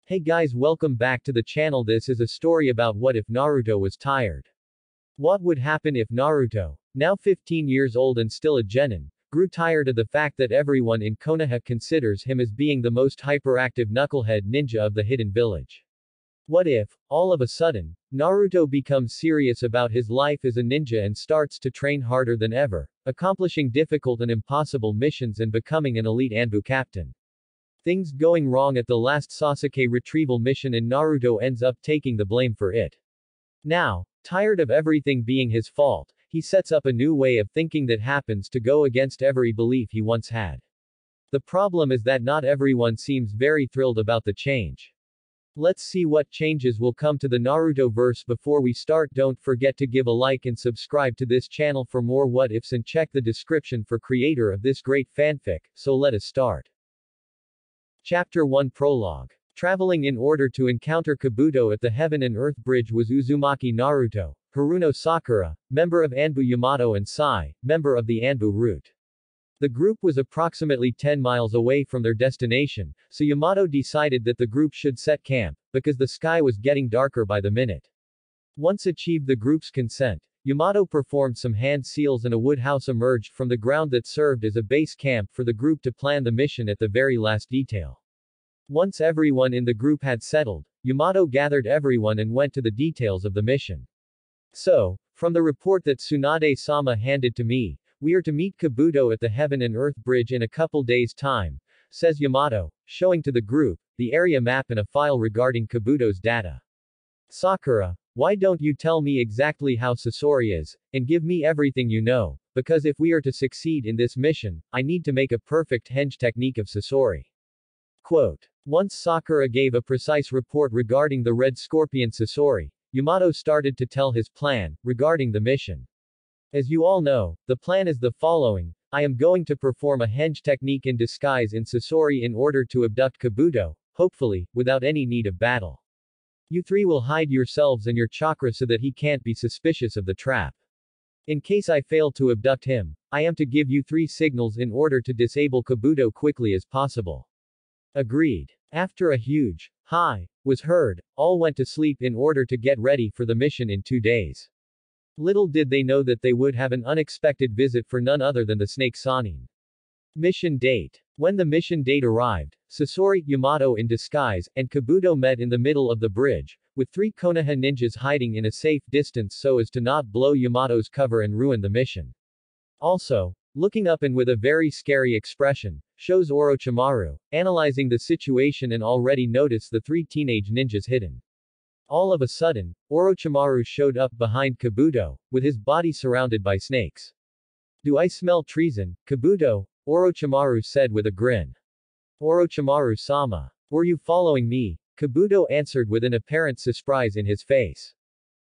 Hey guys, welcome back to the channel. This is a story about what if Naruto was tired. What would happen if Naruto, now 15 years old and still a genin, grew tired of the fact that everyone in Konoha considers him as being the most hyperactive knucklehead ninja of the hidden village? What if, all of a sudden, Naruto becomes serious about his life as a ninja and starts to train harder than ever, accomplishing difficult and impossible missions and becoming an elite Anbu captain? Things going wrong at the last Sasuke retrieval mission and Naruto ends up taking the blame for it. Now, tired of everything being his fault, he sets up a new way of thinking that happens to go against every belief he once had. The problem is that not everyone seems very thrilled about the change. Let's see what changes will come to the Naruto verse. Before we start, don't forget to give a like and subscribe to this channel for more what ifs and check the description for creator of this great fanfic, so let us start. Chapter 1 Prologue. Traveling in order to encounter Kabuto at the Heaven and Earth Bridge was Uzumaki Naruto, Haruno Sakura, member of Anbu Yamato, and Sai, member of the Anbu route. The group was approximately 10 miles away from their destination, so Yamato decided that the group should set camp, because the sky was getting darker by the minute. Once achieved the group's consent, Yamato performed some hand seals and a wood house emerged from the ground that served as a base camp for the group to plan the mission at the very last detail. Once everyone in the group had settled, Yamato gathered everyone and went to the details of the mission. So, from the report that Tsunade-sama handed to me, we are to meet Kabuto at the Heaven and Earth Bridge in a couple days' time, says Yamato, showing to the group the area map and a file regarding Kabuto's data. Sakura, why don't you tell me exactly how Sasori is, and give me everything you know, because if we are to succeed in this mission, I need to make a perfect henge technique of Sasori. Quote. Once Sakura gave a precise report regarding the Red Scorpion Sasori, Yamato started to tell his plan, regarding the mission. As you all know, the plan is the following: I am going to perform a henge technique in disguise in Sasori in order to abduct Kabuto, hopefully, without any need of battle. You three will hide yourselves and your chakra so that he can't be suspicious of the trap. In case I fail to abduct him, I am to give you 3 signals in order to disable Kabuto quickly as possible. Agreed. After a huge "hi" was heard, all went to sleep in order to get ready for the mission in 2 days. Little did they know that they would have an unexpected visit for none other than the Snake Sanin. Mission date. When the mission date arrived, Sasori, Yamato in disguise, and Kabuto met in the middle of the bridge, with 3 Konoha ninjas hiding in a safe distance so as to not blow Yamato's cover and ruin the mission. Also, looking up and with a very scary expression, shows Orochimaru, analyzing the situation and already noticed the 3 teenage ninjas hidden. All of a sudden, Orochimaru showed up behind Kabuto, with his body surrounded by snakes. Do I smell treason, Kabuto? Orochimaru said with a grin. Orochimaru-sama. Were you following me? Kabuto answered with an apparent surprise in his face.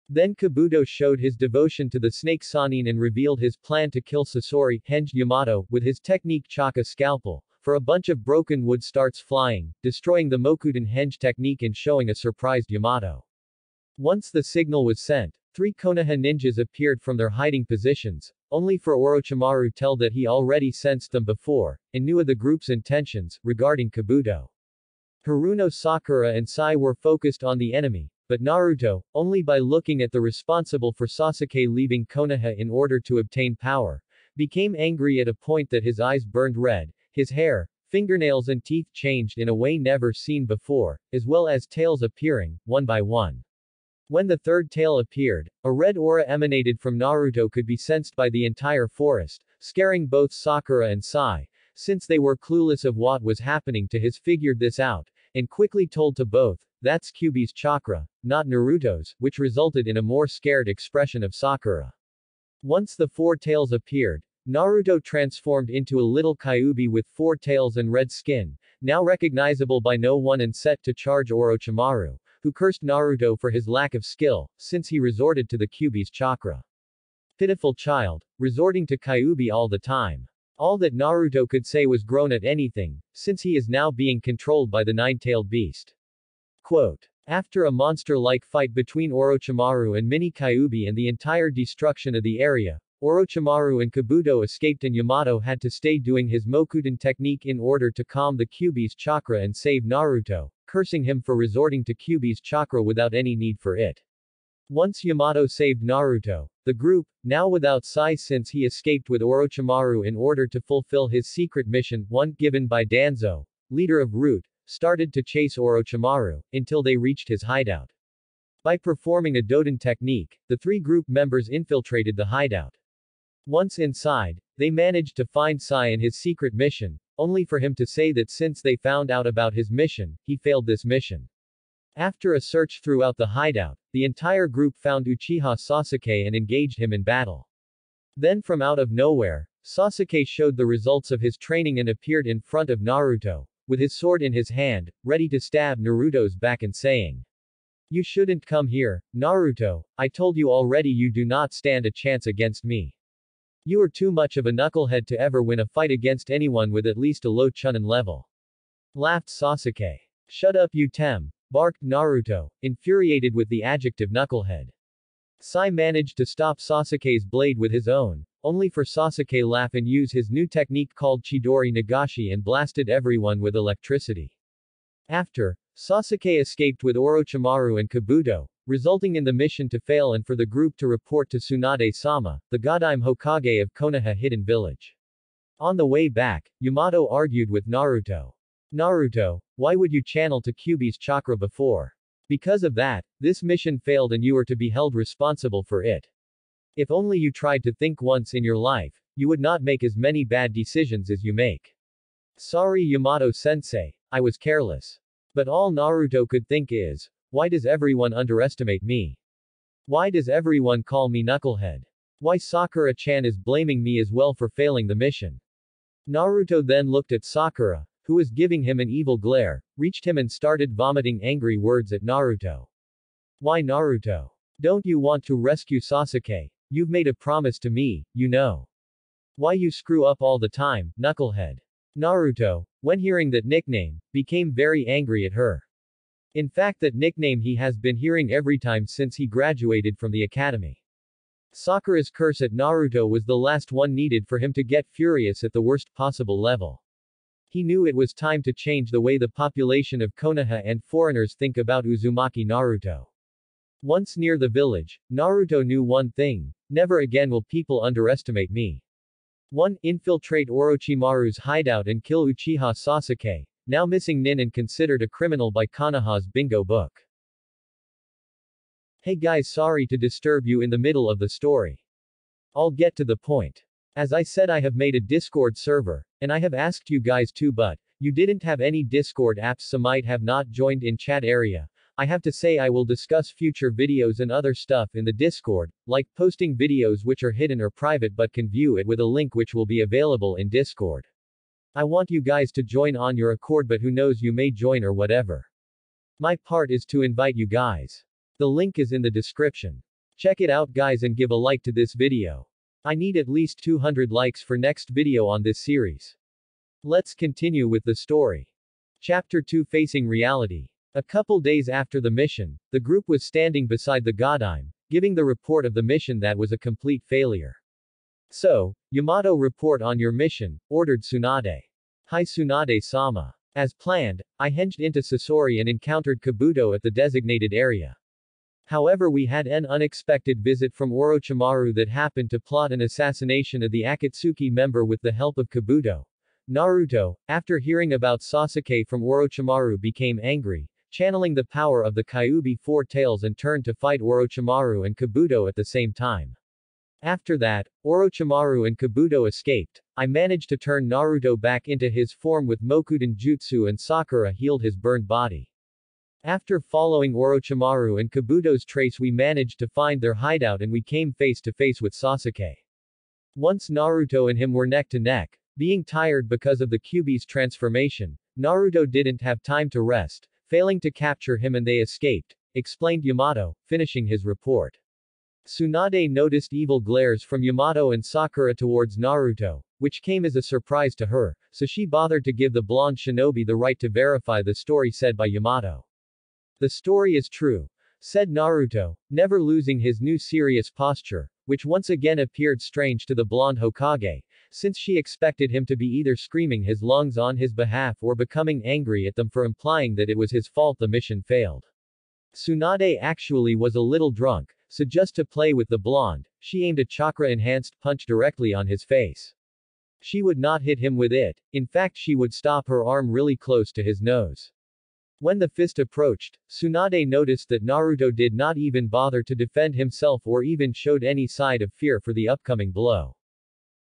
Then Kabuto showed his devotion to the Snake Sanin and revealed his plan to kill Sasori, henge Yamato, with his technique Chaka scalpel, for a bunch of broken wood starts flying, destroying the Mokuden henge technique and showing a surprised Yamato. Once the signal was sent, 3 Konoha ninjas appeared from their hiding positions, only for Orochimaru tell that he already sensed them before, and knew of the group's intentions, regarding Kabuto. Haruno Sakura and Sai were focused on the enemy, but Naruto, only by looking at the responsible for Sasuke leaving Konoha in order to obtain power, became angry at a point that his eyes burned red, his hair, fingernails and teeth changed in a way never seen before, as well as tails appearing, one by one. When the 3rd tail appeared, a red aura emanated from Naruto could be sensed by the entire forest, scaring both Sakura and Sai, since they were clueless of what was happening to his figured this out, and quickly told to both, that's Kyuubi's chakra, not Naruto's, which resulted in a more scared expression of Sakura. Once the 4 tails appeared, Naruto transformed into a little Kyuubi with 4 tails and red skin, now recognizable by no one and set to charge Orochimaru, who cursed Naruto for his lack of skill, since he resorted to the Kyuubi's chakra. Pitiful child, resorting to Kyuubi all the time. All that Naruto could say was groan at anything, since he is now being controlled by the 9-tailed beast. Quote. After a monster-like fight between Orochimaru and Mini Kyuubi and the entire destruction of the area, Orochimaru and Kabuto escaped and Yamato had to stay doing his Mokuden technique in order to calm the Kyuubi's chakra and save Naruto, cursing him for resorting to Kyuubi's chakra without any need for it. Once Yamato saved Naruto, the group, now without Sai since he escaped with Orochimaru in order to fulfill his secret mission, one given by Danzo, leader of Root, started to chase Orochimaru, until they reached his hideout. By performing a Doden technique, the three group members infiltrated the hideout. Once inside, they managed to find Sai and his secret mission, only for him to say that since they found out about his mission, he failed this mission. After a search throughout the hideout, the entire group found Uchiha Sasuke and engaged him in battle. Then from out of nowhere, Sasuke showed the results of his training and appeared in front of Naruto, with his sword in his hand, ready to stab Naruto's back and saying, "You shouldn't come here, Naruto, I told you already you do not stand a chance against me. You are too much of a knucklehead to ever win a fight against anyone with at least a low chunin level." Laughed Sasuke. "Shut up you tem," barked Naruto, infuriated with the adjective knucklehead. Sai managed to stop Sasuke's blade with his own, only for Sasuke laugh and use his new technique called Chidori Nagashi and blasted everyone with electricity. After, Sasuke escaped with Orochimaru and Kabuto, resulting in the mission to fail and for the group to report to Tsunade-sama, the Godime Hokage of Konoha Hidden Village. On the way back, Yamato argued with Naruto. "Naruto, why would you channel to Kyuubi's chakra before? Because of that, this mission failed and you are to be held responsible for it. If only you tried to think once in your life, you would not make as many bad decisions as you make." "Sorry Yamato-sensei, I was careless. But all Naruto could think is, why does everyone underestimate me? Why does everyone call me knucklehead? Why Sakura-chan is blaming me as well for failing the mission?" Naruto then looked at Sakura, who was giving him an evil glare, reached him and started vomiting angry words at Naruto. "Why Naruto? Don't you want to rescue Sasuke? You've made a promise to me, you know. Why you screw up all the time, knucklehead?" Naruto, when hearing that nickname, became very angry at her. In fact that nickname he has been hearing every time since he graduated from the academy. Sakura's curse at Naruto was the last one needed for him to get furious at the worst possible level. He knew it was time to change the way the population of Konoha and foreigners think about Uzumaki Naruto. Once near the village, Naruto knew one thing: never again will people underestimate me. 1. Infiltrate Orochimaru's hideout and kill Uchiha Sasuke, now missing Nin and considered a criminal by Konoha's bingo book. Hey guys, sorry to disturb you in the middle of the story. I'll get to the point. As I said, I have made a Discord server, and I have asked you guys too, but you didn't have any Discord apps, so might have not joined in chat area. I have to say I will discuss future videos and other stuff in the Discord, like posting videos which are hidden or private but can view it with a link which will be available in Discord. I want you guys to join on your accord, but who knows, you may join or whatever. My part is to invite you guys. The link is in the description. Check it out guys and give a like to this video. I need at least 200 likes for next video on this series. Let's continue with the story. Chapter 2: Facing Reality. A couple days after the mission, the group was standing beside the Godime, giving the report of the mission that was a complete failure. "So, Yamato, report on your mission," ordered Tsunade. "Hi Tsunade-sama. As planned, I henged into Sasori and encountered Kabuto at the designated area. However, we had an unexpected visit from Orochimaru that happened to plot an assassination of the Akatsuki member with the help of Kabuto." Naruto, after hearing about Sasuke from Orochimaru, became angry, channeling the power of the Kyuubi Four Tails and turned to fight Orochimaru and Kabuto at the same time. After that, Orochimaru and Kabuto escaped. I managed to turn Naruto back into his form with Mokuden Jutsu and Sakura healed his burned body. After following Orochimaru and Kabuto's trace, we managed to find their hideout and we came face to face with Sasuke. Once Naruto and him were neck to neck. Being tired because of the Kyuubi's transformation, Naruto didn't have time to rest, failing to capture him and they escaped, explained Yamato, finishing his report. Tsunade noticed evil glares from Yamato and Sakura towards Naruto, which came as a surprise to her, so she bothered to give the blonde shinobi the right to verify the story said by Yamato. "The story is true," said Naruto, never losing his new serious posture, which once again appeared strange to the blonde Hokage, since she expected him to be either screaming his lungs on his behalf or becoming angry at them for implying that it was his fault the mission failed. Tsunade actually was a little drunk, so just to play with the blonde, she aimed a chakra-enhanced punch directly on his face. She would not hit him with it, in fact she would stop her arm really close to his nose. When the fist approached, Tsunade noticed that Naruto did not even bother to defend himself or even showed any side of fear for the upcoming blow.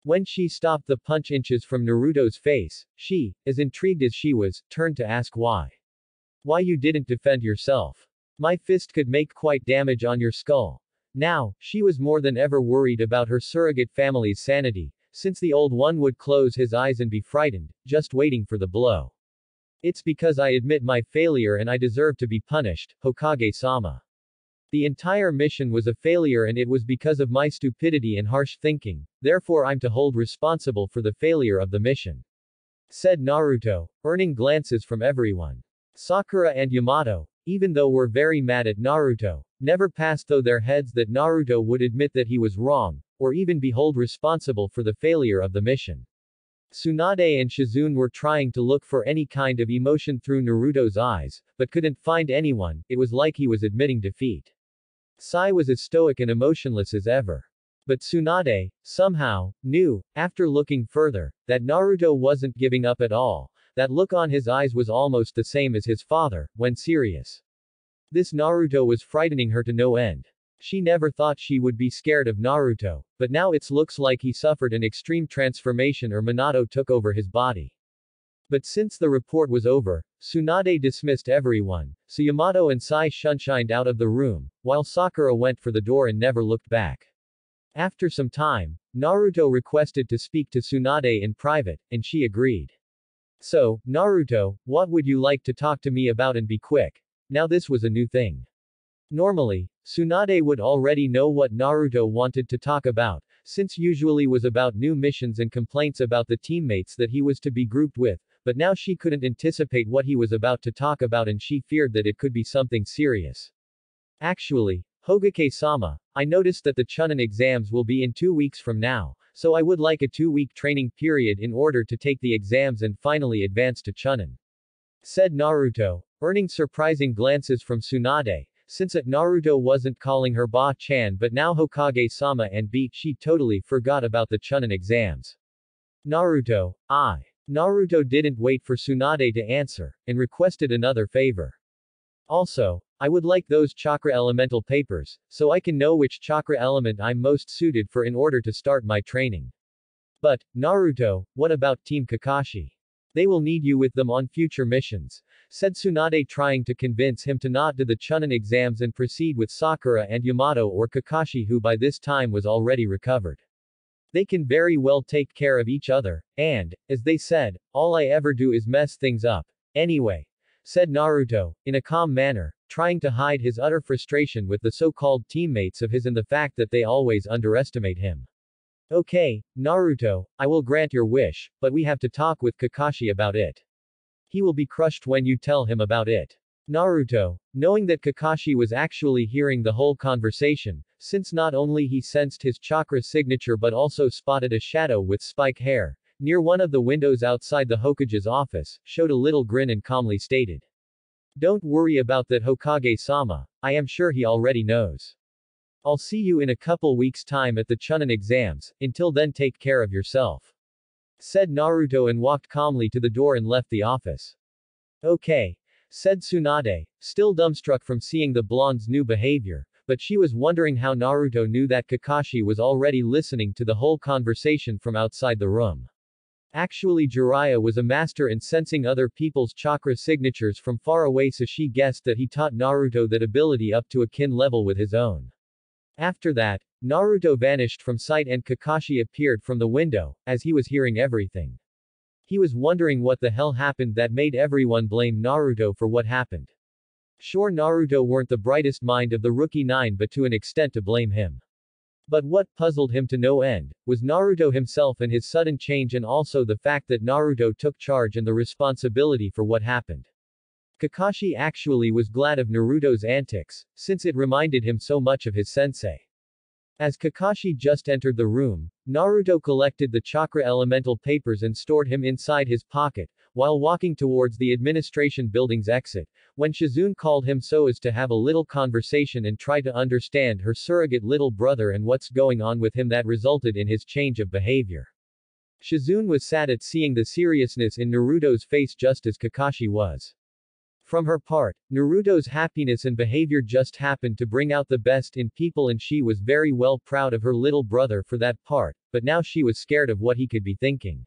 When she stopped the punch inches from Naruto's face, she, as intrigued as she was, turned to ask why. Why you didn't defend yourself? My fist could make quite damage on your skull. Now, she was more than ever worried about her surrogate family's sanity, since the old one would close his eyes and be frightened, just waiting for the blow. It's because I admit my failure and I deserve to be punished, Hokage-sama. The entire mission was a failure and it was because of my stupidity and harsh thinking, therefore I'm to hold responsible for the failure of the mission. Said Naruto, earning glances from everyone. Sakura and Yamato, even though were very mad at Naruto, never passed through their heads that Naruto would admit that he was wrong, or even be held responsible for the failure of the mission. Tsunade and Shizune were trying to look for any kind of emotion through Naruto's eyes, but couldn't find anyone. It was like he was admitting defeat. Sai was as stoic and emotionless as ever. But Tsunade, somehow, knew, after looking further, that Naruto wasn't giving up at all. That look on his eyes was almost the same as his father, when serious. This Naruto was frightening her to no end. She never thought she would be scared of Naruto, but now it looks like he suffered an extreme transformation or Minato took over his body. But since the report was over, Tsunade dismissed everyone, so Yamato and Sai shunshined out of the room, while Sakura went for the door and never looked back. After some time, Naruto requested to speak to Tsunade in private, and she agreed. So, Naruto, what would you like to talk to me about and be quick? Now this was a new thing. Normally, Tsunade would already know what Naruto wanted to talk about, since usually was about new missions and complaints about the teammates that he was to be grouped with, but now she couldn't anticipate what he was about to talk about and she feared that it could be something serious. Actually, Hokage-sama, I noticed that the Chunin exams will be in 2 weeks from now, so I would like a 2-week training period in order to take the exams and finally advance to Chunin. Said Naruto, earning surprising glances from Tsunade, since Naruto wasn't calling her Ba-chan but now Hokage-sama and she totally forgot about the Chunin exams. Naruto, Naruto didn't wait for Tsunade to answer, and requested another favor. Also, I would like those chakra elemental papers, so I can know which chakra element I'm most suited for in order to start my training. But, Naruto, what about Team Kakashi? They will need you with them on future missions, said Tsunade trying to convince him to not do the Chunin exams and proceed with Sakura and Yamato or Kakashi who by this time was already recovered. They can very well take care of each other, and, as they said, all I ever do is mess things up. Anyway, said Naruto, in a calm manner, trying to hide his utter frustration with the so-called teammates of his and the fact that they always underestimate him. Okay, Naruto, I will grant your wish, but we have to talk with Kakashi about it. He will be crushed when you tell him about it. Naruto, knowing that Kakashi was actually hearing the whole conversation, since not only he sensed his chakra signature but also spotted a shadow with spike hair, near one of the windows outside the Hokage's office, showed a little grin and calmly stated. Don't worry about that Hokage-sama, I am sure he already knows. I'll see you in a couple weeks' time at the Chunin exams, until then take care of yourself. Said Naruto and walked calmly to the door and left the office. Okay. Said Tsunade, still dumbstruck from seeing the blonde's new behavior, but she was wondering how Naruto knew that Kakashi was already listening to the whole conversation from outside the room. Actually Jiraiya was a master in sensing other people's chakra signatures from far away so she guessed that he taught Naruto that ability up to a kin level with his own. After that, Naruto vanished from sight and Kakashi appeared from the window, as he was hearing everything. He was wondering what the hell happened that made everyone blame Naruto for what happened. Sure Naruto weren't the brightest mind of the Rookie 9 but to an extent to blame him. But what puzzled him to no end, was Naruto himself and his sudden change and also the fact that Naruto took charge and the responsibility for what happened. Kakashi actually was glad of Naruto's antics, since it reminded him so much of his sensei. As Kakashi just entered the room, Naruto collected the chakra elemental papers and stored him inside his pocket, while walking towards the administration building's exit, when Shizune called him so as to have a little conversation and try to understand her surrogate little brother and what's going on with him that resulted in his change of behavior. Shizune was sad at seeing the seriousness in Naruto's face just as Kakashi was. From her part, Naruto's happiness and behavior just happened to bring out the best in people and she was very well proud of her little brother for that part, but now she was scared of what he could be thinking.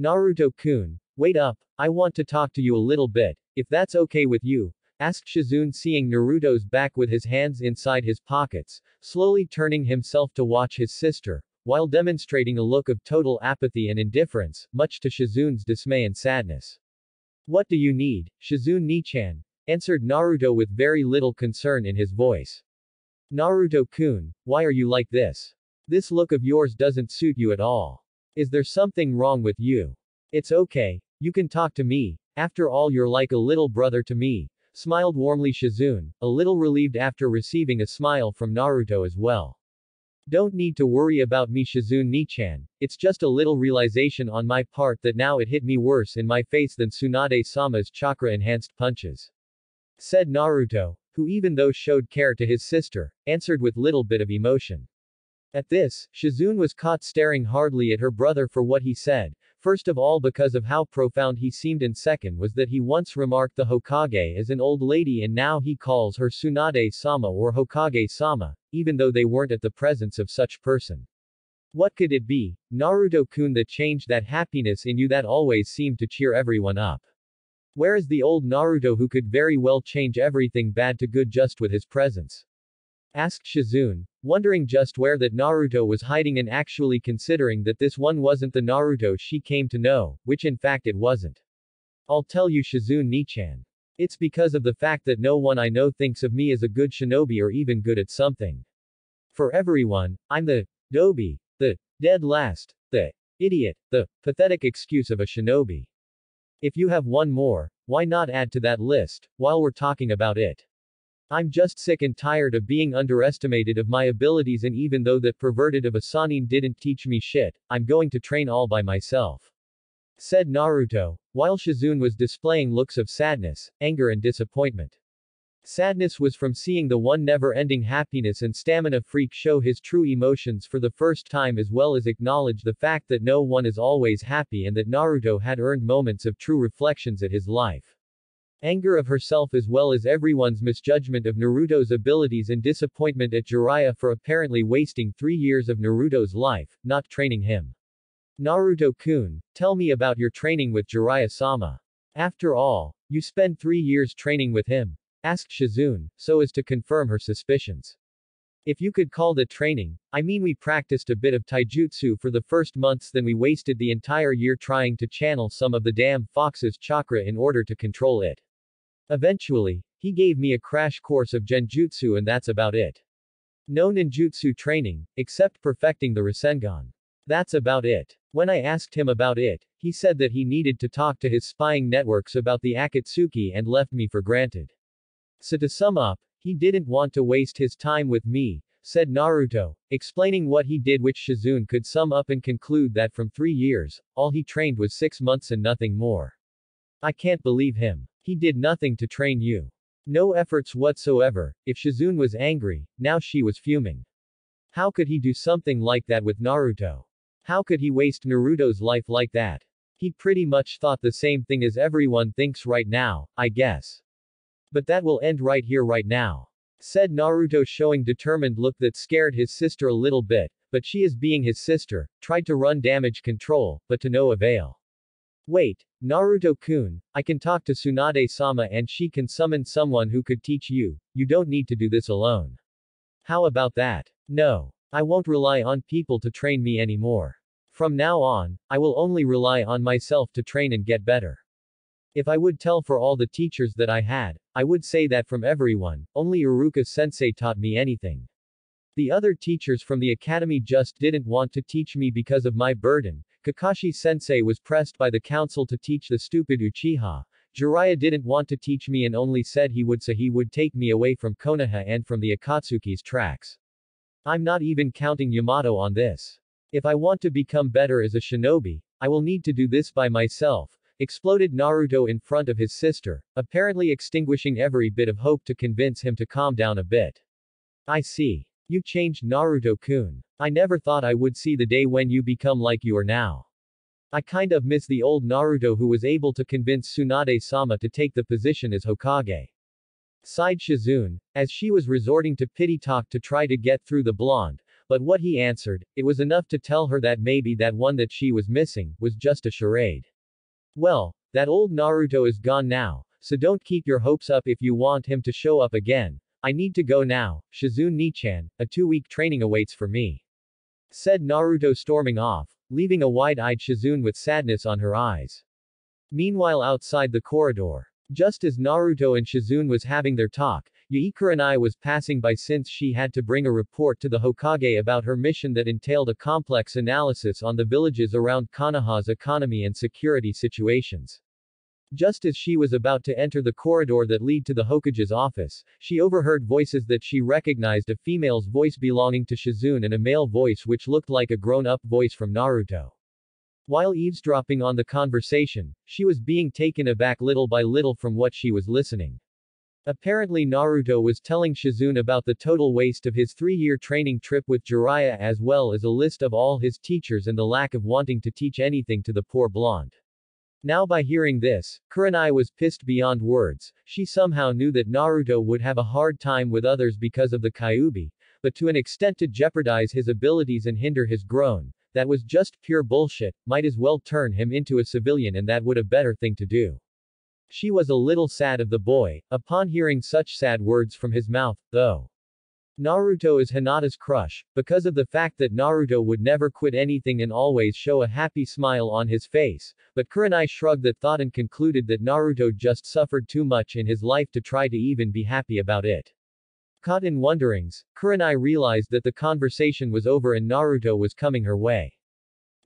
Naruto-kun, wait up, I want to talk to you a little bit, if that's okay with you, asked Shizune seeing Naruto's back with his hands inside his pockets, slowly turning himself to watch his sister, while demonstrating a look of total apathy and indifference, much to Shizune's dismay and sadness. What do you need, Shizune-ni-chan? Answered Naruto with very little concern in his voice. Naruto-kun, why are you like this? This look of yours doesn't suit you at all. Is there something wrong with you? It's okay, you can talk to me, after all you're like a little brother to me, smiled warmly Shizune, a little relieved after receiving a smile from Naruto as well. Don't need to worry about me Shizune-ni-chan, it's just a little realization on my part that now it hit me worse in my face than Tsunade-sama's chakra-enhanced punches. Said Naruto, who even though showed care to his sister, answered with little bit of emotion. At this, Shizune was caught staring hardly at her brother for what he said, first of all because of how profound he seemed and second was that he once remarked the Hokage as an old lady and now he calls her Tsunade-sama or Hokage-sama, even though they weren't at the presence of such person. What could it be, Naruto-kun, that changed that happiness in you that always seemed to cheer everyone up? Where is the old Naruto who could very well change everything bad to good just with his presence? Asked Shizune, wondering just where that Naruto was hiding and actually considering that this one wasn't the Naruto she came to know, which in fact it wasn't. I'll tell you Shizune-ni-chan. It's because of the fact that no one I know thinks of me as a good shinobi or even good at something. For everyone, I'm the dobi, the dead last, the idiot, the pathetic excuse of a shinobi. If you have one more, why not add to that list, while we're talking about it? I'm just sick and tired of being underestimated of my abilities and even though that perverted of a Sannin didn't teach me shit, I'm going to train all by myself. Said Naruto, while Shizune was displaying looks of sadness, anger and disappointment. Sadness was from seeing the one never-ending happiness and stamina freak show his true emotions for the first time as well as acknowledge the fact that no one is always happy and that Naruto had earned moments of true reflections at his life. Anger of herself as well as everyone's misjudgment of Naruto's abilities and disappointment at Jiraiya for apparently wasting 3 years of Naruto's life, not training him. Naruto-kun, tell me about your training with Jiraiya-sama. After all, you spent 3 years training with him? Asked Shizune, so as to confirm her suspicions. If you could call that training, I mean we practiced a bit of taijutsu for the first months then we wasted the entire year trying to channel some of the damn fox's chakra in order to control it. Eventually, he gave me a crash course of genjutsu and that's about it. No ninjutsu training, except perfecting the Rasengan. That's about it. When I asked him about it, he said that he needed to talk to his spying networks about the Akatsuki and left me for granted. So to sum up, he didn't want to waste his time with me, said Naruto, explaining what he did which Shizune could sum up and conclude that from 3 years, all he trained was 6 months and nothing more. I can't believe him. He did nothing to train you. No efforts whatsoever. If Shizune was angry, now she was fuming. How could he do something like that with Naruto? How could he waste Naruto's life like that? He pretty much thought the same thing as everyone thinks right now, I guess. But that will end right here right now. Said Naruto showing determined look that scared his sister a little bit, but she as being his sister, tried to run damage control, but to no avail. Wait, Naruto-kun, I can talk to Tsunade-sama and she can summon someone who could teach you, you don't need to do this alone. How about that? No. I won't rely on people to train me anymore. From now on, I will only rely on myself to train and get better. If I would tell for all the teachers that I had, I would say that from everyone, only Iruka-sensei taught me anything. The other teachers from the academy just didn't want to teach me because of my burden. Kakashi-sensei was pressed by the council to teach the stupid Uchiha. Jiraiya didn't want to teach me and only said he would take me away from Konoha and from the Akatsuki's tracks. I'm not even counting Yamato on this. If I want to become better as a shinobi, I will need to do this by myself, exploded Naruto in front of his sister, apparently extinguishing every bit of hope to convince him to calm down a bit. I see. You changed, Naruto-kun. I never thought I would see the day when you become like you are now. I kind of miss the old Naruto who was able to convince Tsunade-sama to take the position as Hokage. Sighed Shizune, as she was resorting to pity talk to try to get through the blonde, but what he answered, it was enough to tell her that maybe that one that she was missing, was just a charade. Well, that old Naruto is gone now, so don't keep your hopes up if you want him to show up again. I need to go now, Shizune-ni-chan, a 2-week training awaits for me. Said Naruto storming off, leaving a wide-eyed Shizune with sadness on her eyes. Meanwhile outside the corridor, just as Naruto and Shizune was having their talk, Yui Kurenai was passing by since she had to bring a report to the Hokage about her mission that entailed a complex analysis on the villages around Konoha's economy and security situations. Just as she was about to enter the corridor that lead to the Hokage's office, she overheard voices that she recognized, a female's voice belonging to Shizune and a male voice which looked like a grown-up voice from Naruto. While eavesdropping on the conversation, she was being taken aback little by little from what she was listening. Apparently Naruto was telling Shizune about the total waste of his 3-year training trip with Jiraiya as well as a list of all his teachers and the lack of wanting to teach anything to the poor blonde. Now by hearing this, Kurenai was pissed beyond words. She somehow knew that Naruto would have a hard time with others because of the Kyuubi, but to an extent to jeopardize his abilities and hinder his growth, that was just pure bullshit, might as well turn him into a civilian and that would a better thing to do. She was a little sad of the boy, upon hearing such sad words from his mouth, though. Naruto is Hinata's crush, because of the fact that Naruto would never quit anything and always show a happy smile on his face, but Kurenai shrugged that thought and concluded that Naruto just suffered too much in his life to try to even be happy about it. Caught in wonderings, Kurenai realized that the conversation was over and Naruto was coming her way.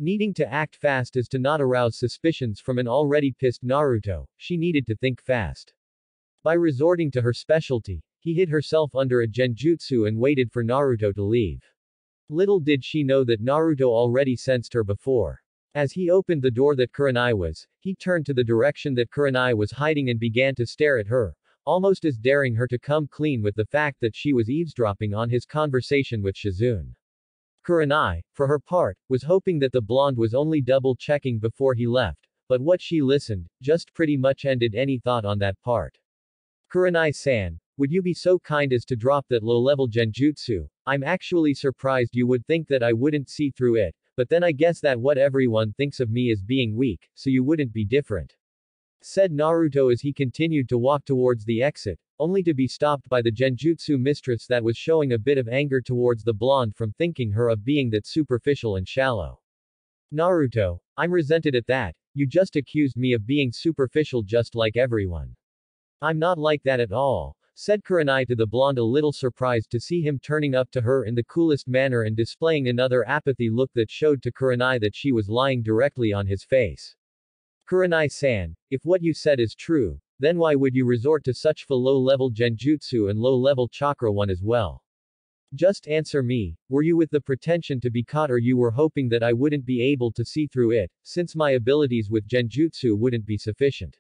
Needing to act fast as to not arouse suspicions from an already pissed Naruto, she needed to think fast. By resorting to her specialty, he hid herself under a genjutsu and waited for Naruto to leave. Little did she know that Naruto already sensed her before. As he opened the door that Kurenai was, he turned to the direction that Kurenai was hiding and began to stare at her, almost as daring her to come clean with the fact that she was eavesdropping on his conversation with Shizune. Kurenai, for her part, was hoping that the blonde was only double-checking before he left, but what she listened, just pretty much ended any thought on that part. Kurenai-san, would you be so kind as to drop that low-level genjutsu? I'm actually surprised you would think that I wouldn't see through it, but then I guess that what everyone thinks of me is being weak, so you wouldn't be different. Said Naruto as he continued to walk towards the exit, only to be stopped by the genjutsu mistress that was showing a bit of anger towards the blonde from thinking her of being that superficial and shallow. Naruto, I'm resented at that, you just accused me of being superficial just like everyone. I'm not like that at all, said Kurenai to the blonde, a little surprised to see him turning up to her in the coolest manner and displaying another apathy look that showed to Kurenai that she was lying directly on his face. Kurenai-san, if what you said is true, then why would you resort to such low-level genjutsu and low-level chakra one as well? Just answer me, were you with the pretension to be caught or you were hoping that I wouldn't be able to see through it, since my abilities with genjutsu wouldn't be sufficient?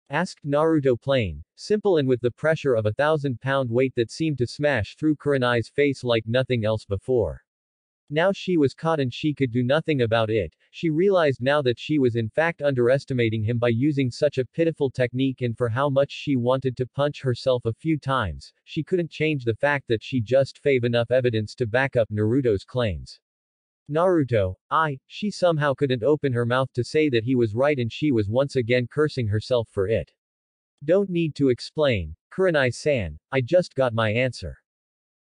Asked Naruto plain, simple and with the pressure of 1,000-pound weight that seemed to smash through Kurenai's face like nothing else before. Now she was caught and she could do nothing about it. She realized now that she was in fact underestimating him by using such a pitiful technique, and for how much she wanted to punch herself a few times, she couldn't change the fact that she just gave enough evidence to back up Naruto's claims. Naruto, she somehow couldn't open her mouth to say that he was right and she was once again cursing herself for it. Don't need to explain, Kurenai-san, I just got my answer.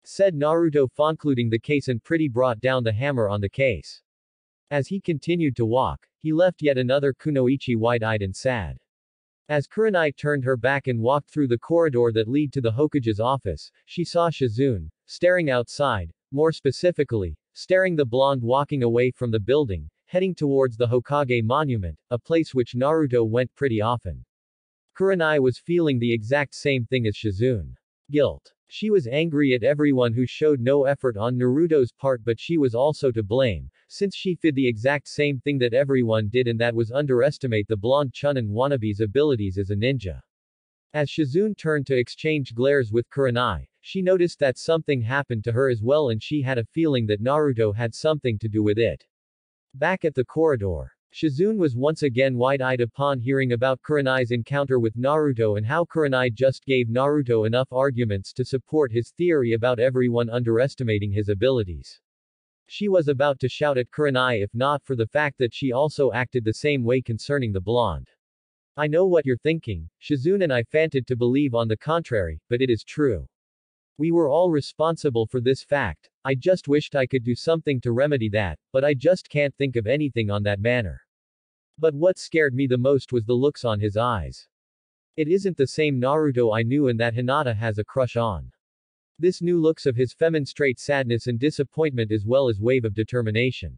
Said Naruto, concluding the case and pretty brought down the hammer on the case. As he continued to walk, he left yet another kunoichi wide-eyed and sad. As Kurenai turned her back and walked through the corridor that lead to the Hokage's office, she saw Shizune, staring outside, more specifically, staring the blonde walking away from the building, heading towards the Hokage monument, a place which Naruto went pretty often. Kurenai was feeling the exact same thing as Shizune. Guilt. She was angry at everyone who showed no effort on Naruto's part, but she was also to blame, since she did the exact same thing that everyone did, and that was underestimate the blonde Chunin wannabe's abilities as a ninja. As Shizune turned to exchange glares with Kurenai, she noticed that something happened to her as well, and she had a feeling that Naruto had something to do with it. Back at the corridor, Shizune was once again wide-eyed upon hearing about Kurenai's encounter with Naruto and how Kurenai just gave Naruto enough arguments to support his theory about everyone underestimating his abilities. She was about to shout at Kurenai if not for the fact that she also acted the same way concerning the blonde. I know what you're thinking, Shizune, and I fainted to believe on the contrary, but it is true. We were all responsible for this fact. I just wished I could do something to remedy that, but I just can't think of anything on that manner. But what scared me the most was the looks on his eyes. It isn't the same Naruto I knew and that Hinata has a crush on. This new looks of his demonstrate sadness and disappointment as well as wave of determination.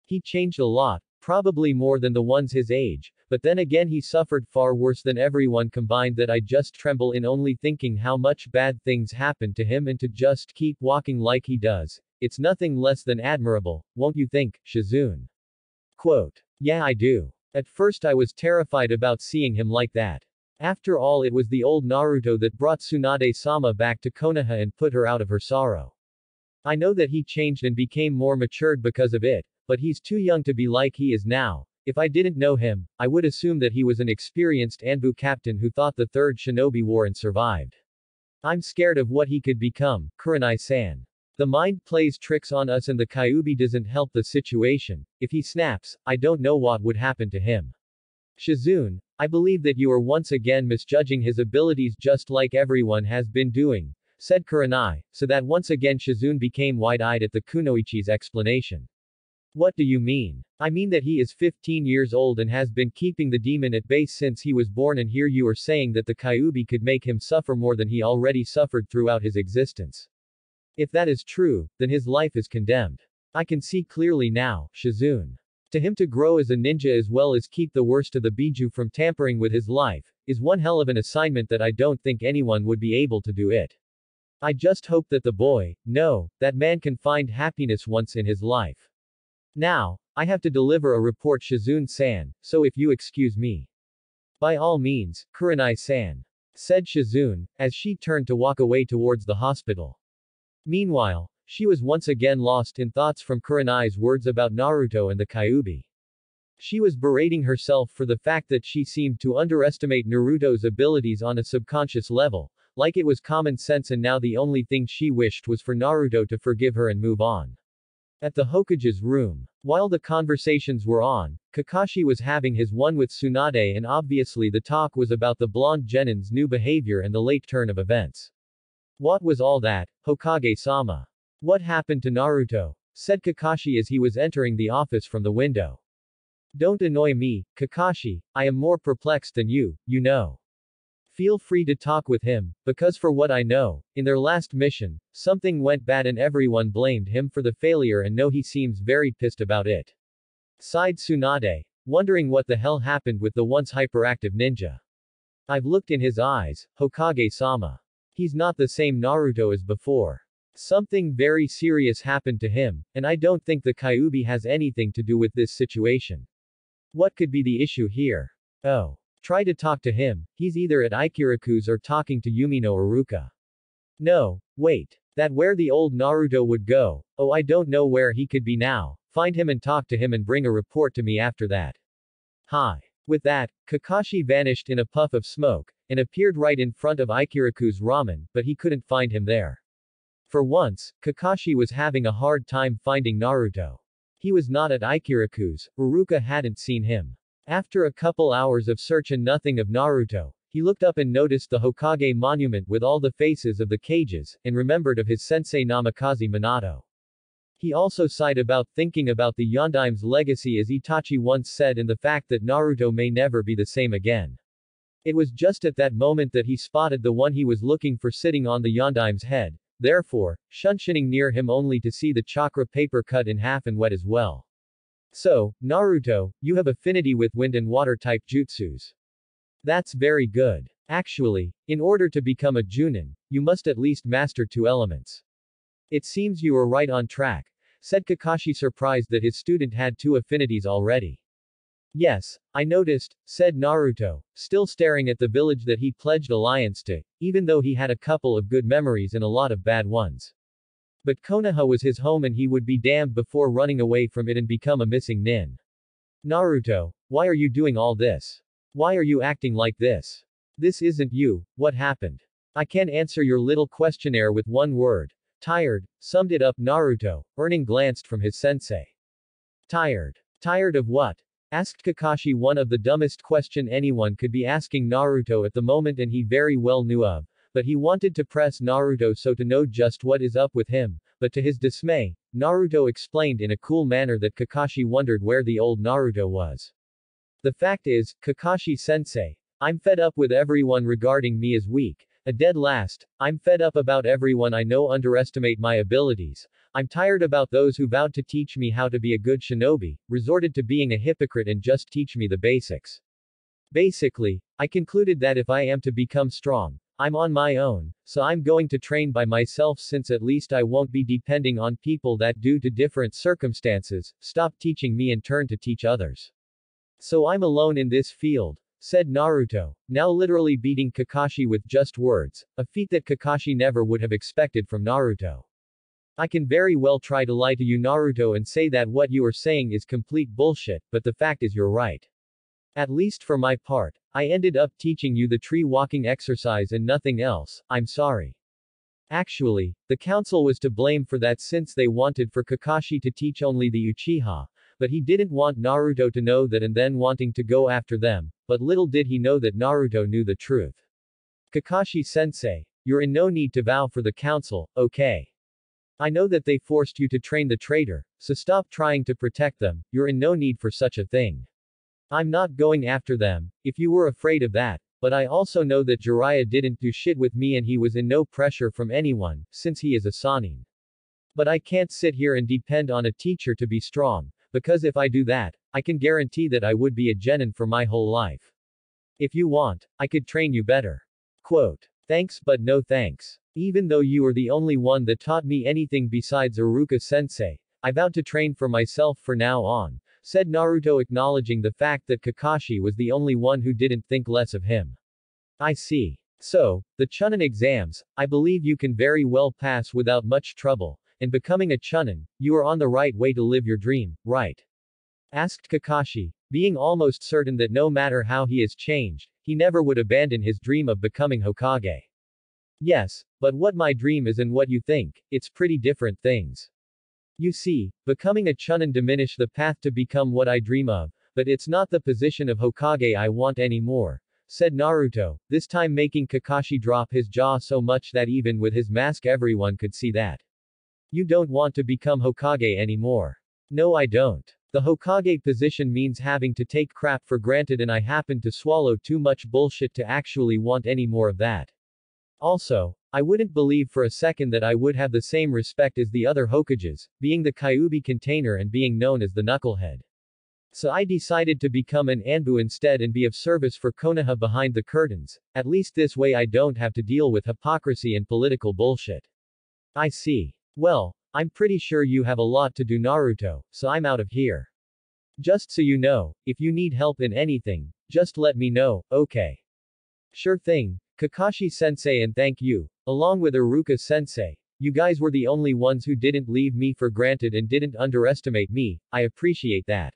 He changed a lot, probably more than the ones his age, but then again he suffered far worse than everyone combined that I just tremble in only thinking how much bad things happened to him, and to just keep walking like he does. It's nothing less than admirable, won't you think, Shizune? Quote. Yeah, I do. At first I was terrified about seeing him like that. After all, it was the old Naruto that brought Tsunade-sama back to Konoha and put her out of her sorrow. I know that he changed and became more matured because of it, but he's too young to be like he is now. If I didn't know him, I would assume that he was an experienced Anbu captain who fought the third shinobi war and survived. I'm scared of what he could become, Kurenai-san. The mind plays tricks on us and the Kyuubi doesn't help the situation. If he snaps, I don't know what would happen to him. Shizune, I believe that you are once again misjudging his abilities just like everyone has been doing, said Kurenai, so that once again Shizune became wide-eyed at the kunoichi's explanation. What do you mean? I mean that he is 15 years old and has been keeping the demon at bay since he was born, and here you are saying that the Kyuubi could make him suffer more than he already suffered throughout his existence. If that is true, then his life is condemned. I can see clearly now, Shizune. To him to grow as a ninja as well as keep the worst of the Biju from tampering with his life, is one hell of an assignment that I don't think anyone would be able to do it. I just hope that the boy, no, that man can find happiness once in his life. Now, I have to deliver a report, Shizune-san, so if you excuse me. By all means, Kurenai-san, said Shizune, as she turned to walk away towards the hospital. Meanwhile, she was once again lost in thoughts from Kurenai's words about Naruto and the Kyuubi. She was berating herself for the fact that she seemed to underestimate Naruto's abilities on a subconscious level, like it was common sense, and now the only thing she wished was for Naruto to forgive her and move on. At the Hokage's room, while the conversations were on, Kakashi was having his one with Tsunade, and obviously the talk was about the blonde genin's new behavior and the late turn of events. What was all that, Hokage-sama? What happened to Naruto? Said Kakashi as he was entering the office from the window. Don't annoy me, Kakashi, I am more perplexed than you know. Feel free to talk with him, because for what I know, in their last mission, something went bad and everyone blamed him for the failure, and no, he seems very pissed about it. Sighed Tsunade, wondering what the hell happened with the once hyperactive ninja. I've looked in his eyes, Hokage-sama. He's not the same Naruto as before. Something very serious happened to him, and I don't think the Kyuubi has anything to do with this situation. What could be the issue here? Oh. Try to talk to him, he's either at Ikiraku's or talking to Yumino Iruka. No, wait. That where the old Naruto would go, oh, I don't know where he could be now. Find him and talk to him and bring a report to me after that. Hi. With that, Kakashi vanished in a puff of smoke, and appeared right in front of Ikiraku's ramen, but he couldn't find him there. For once, Kakashi was having a hard time finding Naruto. He was not at Ikiraku's, Iruka hadn't seen him. After a couple hours of search and nothing of Naruto, he looked up and noticed the Hokage monument with all the faces of the cages, and remembered of his sensei Namikaze Minato. He also sighed about thinking about the Yondaime's legacy, as Itachi once said, and the fact that Naruto may never be the same again. It was just at that moment that he spotted the one he was looking for sitting on the Yondaime's head, therefore, shunshining near him only to see the chakra paper cut in half and wet as well. So, Naruto, you have affinity with wind and water type jutsus. That's very good. Actually, in order to become a Junin, you must at least master 2 elements. It seems you are right on track, said Kakashi, surprised that his student had 2 affinities already. Yes, I noticed, said Naruto, still staring at the village that he pledged alliance to, even though he had a couple of good memories and a lot of bad ones. But Konoha was his home and he would be damned before running away from it and become a missing nin. Naruto, why are you doing all this? Why are you acting like this? This isn't you, what happened? I can answer your little questionnaire with one word. Tired, summed it up Naruto, earning glanced from his sensei. Tired. Tired of what? Asked Kakashi, one of the dumbest question anyone could be asking Naruto at the moment and he very well knew of, but he wanted to press Naruto so to know just what is up with him, but to his dismay, Naruto explained in a cool manner that Kakashi wondered where the old Naruto was. The fact is, Kakashi-sensei, I'm fed up with everyone regarding me as weak, a dead last, I'm fed up about everyone I know underestimate my abilities, I'm tired about those who vowed to teach me how to be a good shinobi, resorted to being a hypocrite and just teach me the basics. Basically, I concluded that if I am to become strong, I'm on my own, so I'm going to train by myself since at least I won't be depending on people that due to different circumstances, stop teaching me and turn to teach others. So I'm alone in this field, said Naruto, now literally beating Kakashi with just words, a feat that Kakashi never would have expected from Naruto. I can very well try to lie to you Naruto and say that what you are saying is complete bullshit, but the fact is you're right. At least for my part, I ended up teaching you the tree walking exercise and nothing else, I'm sorry. Actually, the council was to blame for that since they wanted for Kakashi to teach only the Uchiha, but he didn't want Naruto to know that and then wanting to go after them, but little did he know that Naruto knew the truth. Kakashi-sensei, you're in no need to vow for the council, okay? I know that they forced you to train the traitor, so stop trying to protect them, you're in no need for such a thing. I'm not going after them, if you were afraid of that, but I also know that Jiraiya didn't do shit with me and he was in no pressure from anyone, since he is a Sannin. But I can't sit here and depend on a teacher to be strong, because if I do that, I can guarantee that I would be a genin for my whole life. If you want, I could train you better. Quote. Thanks but no thanks. Even though you are the only one that taught me anything besides Iruka-sensei, I vowed to train for myself for now on, said Naruto, acknowledging the fact that Kakashi was the only one who didn't think less of him. I see. So, the Chunin exams, I believe you can very well pass without much trouble, and becoming a Chunin, you are on the right way to live your dream, right? Asked Kakashi, being almost certain that no matter how he has changed, he never would abandon his dream of becoming Hokage. Yes, but what my dream is and what you think, it's pretty different things. You see, becoming a Chunin diminish the path to become what I dream of, but it's not the position of Hokage I want anymore, said Naruto, this time making Kakashi drop his jaw so much that even with his mask everyone could see that. You don't want to become Hokage anymore. No I don't. The Hokage position means having to take crap for granted and I happen to swallow too much bullshit to actually want any more of that. Also, I wouldn't believe for a second that I would have the same respect as the other Hokages, being the Kyuubi container and being known as the Knucklehead. So I decided to become an Anbu instead and be of service for Konoha behind the curtains, at least this way I don't have to deal with hypocrisy and political bullshit. I see. Well, I'm pretty sure you have a lot to do Naruto, so I'm out of here. Just so you know, if you need help in anything, just let me know, okay? Sure thing, Kakashi-sensei, and thank you, along with Iruka-sensei. You guys were the only ones who didn't leave me for granted and didn't underestimate me, I appreciate that.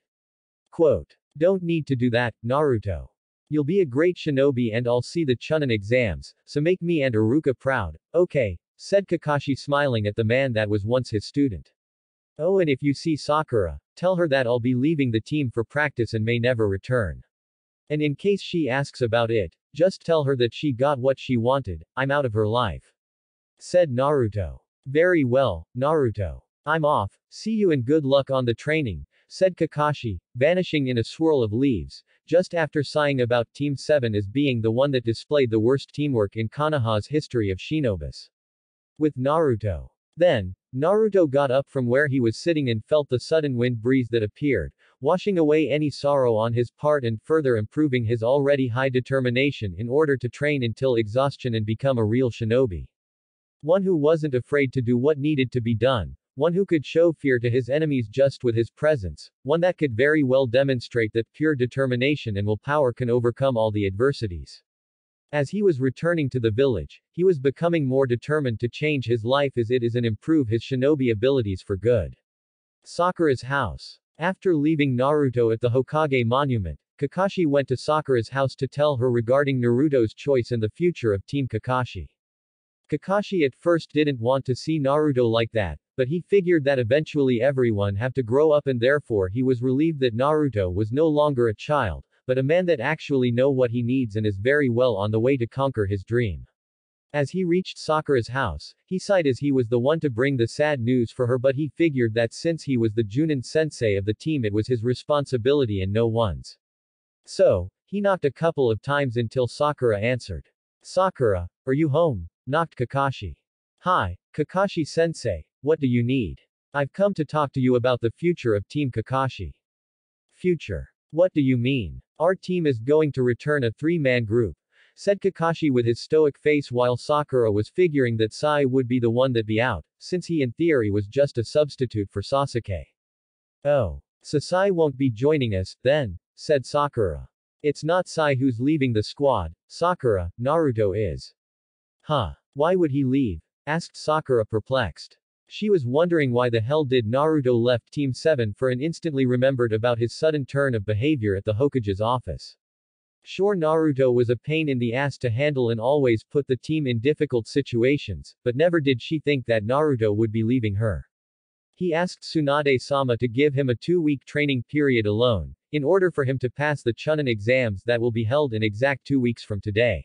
Quote. Don't need to do that, Naruto. You'll be a great shinobi and I'll see the Chunin exams, so make me and Iruka proud, okay, said Kakashi, smiling at the man that was once his student. Oh, and if you see Sakura, tell her that I'll be leaving the team for practice and may never return. And in case she asks about it, just tell her that she got what she wanted, I'm out of her life. Said Naruto. Very well, Naruto. I'm off, see you and good luck on the training, said Kakashi, vanishing in a swirl of leaves, just after sighing about Team 7 as being the one that displayed the worst teamwork in Konoha's history of shinobis. With Naruto. Then, Naruto got up from where he was sitting and felt the sudden wind breeze that appeared, washing away any sorrow on his part and further improving his already high determination in order to train until exhaustion and become a real shinobi. One who wasn't afraid to do what needed to be done, one who could show fear to his enemies just with his presence, one that could very well demonstrate that pure determination and willpower can overcome all the adversities. As he was returning to the village, he was becoming more determined to change his life as it is and improve his shinobi abilities for good. Sakura's house. After leaving Naruto at the Hokage monument, Kakashi went to Sakura's house to tell her regarding Naruto's choice and the future of Team Kakashi. Kakashi at first didn't want to see Naruto like that, but he figured that eventually everyone have to grow up and therefore he was relieved that Naruto was no longer a child, but a man that actually know what he needs and is very well on the way to conquer his dream. As he reached Sakura's house, he sighed as he was the one to bring the sad news for her, but he figured that since he was the Junin sensei of the team it was his responsibility and no one's. So, he knocked a couple of times until Sakura answered. Sakura, are you home? Knocked Kakashi. Hi, Kakashi sensei, what do you need? I've come to talk to you about the future of Team Kakashi. Future. What do you mean? Our team is going to return a three-man group, said Kakashi with his stoic face while Sakura was figuring that Sai would be the one that be out, since he in theory was just a substitute for Sasuke. Oh. So Sai won't be joining us, then, said Sakura. It's not Sai who's leaving the squad, Sakura, Naruto is. Huh. Why would he leave? Asked Sakura perplexed. She was wondering why the hell did Naruto left Team 7 for and instantly remembered about his sudden turn of behavior at the Hokage's office. Sure, Naruto was a pain in the ass to handle and always put the team in difficult situations, but never did she think that Naruto would be leaving her. He asked Tsunade-sama to give him a 2-week training period alone, in order for him to pass the Chunin exams that will be held in exact 2 weeks from today.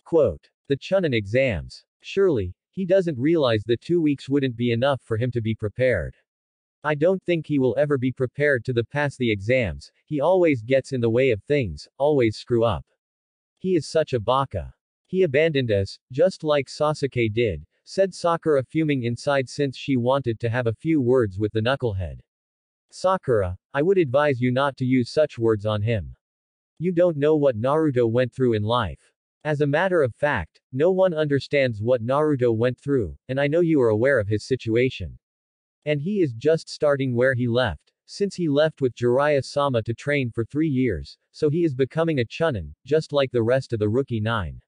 Quote. The Chunin exams. Surely, he doesn't realize that 2 weeks wouldn't be enough for him to be prepared. I don't think he will ever be prepared to pass the exams, he always gets in the way of things, always screw up. He is such a baka. He abandoned us, just like Sasuke did, said Sakura fuming inside since she wanted to have a few words with the knucklehead. Sakura, I would advise you not to use such words on him. You don't know what Naruto went through in life. As a matter of fact, no one understands what Naruto went through, and I know you are aware of his situation. And he is just starting where he left, since he left with Jiraiya-sama to train for 3 years, so he is becoming a Chunin, just like the rest of the Rookie 9.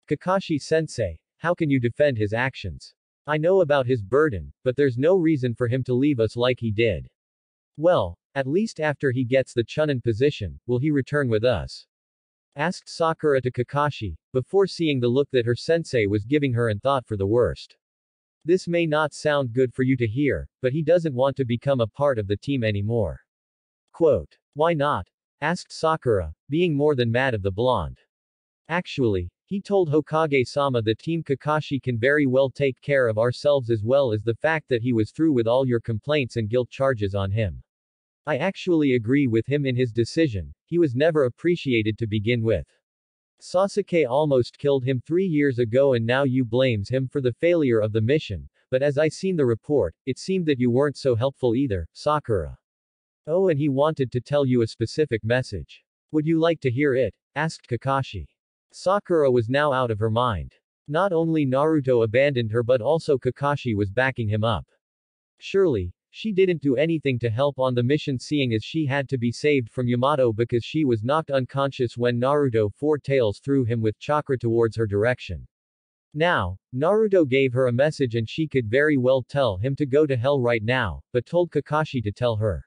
Kakashi-sensei, how can you defend his actions? I know about his burden, but there's no reason for him to leave us like he did. Well, at least after he gets the Chunin position, will he return with us? Asked Sakura to Kakashi, before seeing the look that her sensei was giving her and thought for the worst. This may not sound good for you to hear, but he doesn't want to become a part of the team anymore. Quote. Why not? Asked Sakura, being more than mad of the blonde. Actually, he told Hokage-sama that Team Kakashi can very well take care of ourselves as well as the fact that he was through with all your complaints and guilt charges on him. I actually agree with him in his decision, he was never appreciated to begin with. Sasuke almost killed him 3 years ago and now you blames him for the failure of the mission, but as I seen the report, it seemed that you weren't so helpful either, Sakura. Oh, and he wanted to tell you a specific message. Would you like to hear it? Asked Kakashi. Sakura was now out of her mind. Not only Naruto abandoned her but also Kakashi was backing him up. Surely, she didn't do anything to help on the mission seeing as she had to be saved from Yamato because she was knocked unconscious when Naruto Four Tails threw him with chakra towards her direction. Now, Naruto gave her a message and she could very well tell him to go to hell right now, but told Kakashi to tell her.